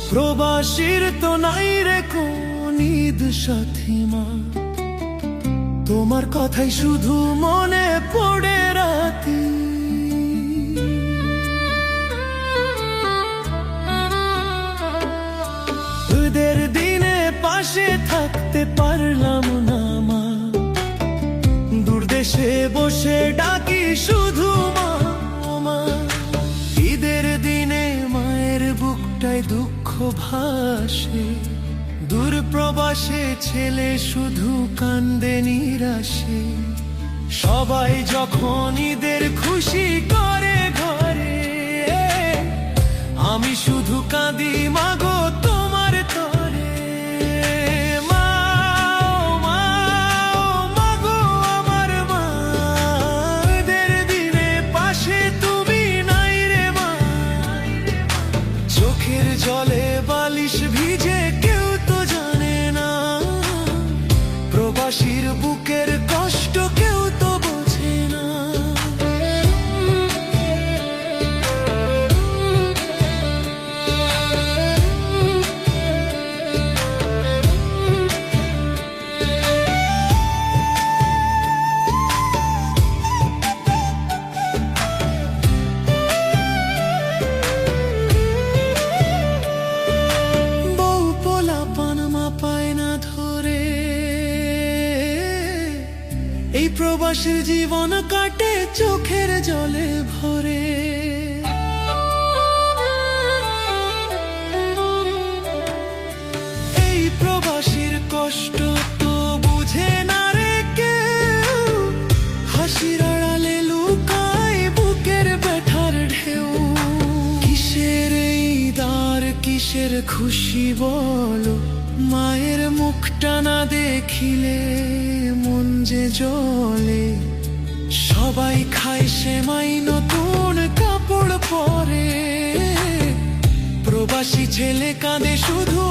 প্রবাসীর তো নাই রে কোন ঈদ সাথী মা, তোমার কথাই শুধু মনে পড়ে রাতি। ঈদের দিনে পাশে থাকতে পারলাম না মা, দূর দেশে বসে ডাকি শুধু মা মা। ঈদের দিনে মায়ের বুকটায় দুঃখ ভাসে, দূর প্রবাসে ছেলে শুধু কান্দে নিরাশে। সবাই যখন ঈদের খুশি করে ঘরে, আমি শুধু কাঁদি মাগো তোমার তরে। মা ও মা ও মাগো আমার মা, ঈদের দিনে পাশে তুমি নাই রে মা। চোখের জলে বালিশ ভিজে কেউ তো জানে না, প্রবাসীর বুকের কষ্ট কেউ তো বোঝে না। বউ পোলা পানামা পায় না ধরে, এই প্রবাসীর জীবন কাটে চোখের জলে ভরে। এই প্রবাসীর কষ্ট তো বুঝে না রে কেউ, হাসির আড়ালে লুকায় বুকের ব্যথার ঢেউ। কিসের এই দার কিসের খুশি বলো, মায়ের মুখটা না দেখিলে মন যে জ্বলে। সবাই খায় সেমাই নতুন কাপড় পরে, প্রবাসী ছেলে কাঁদে শুধু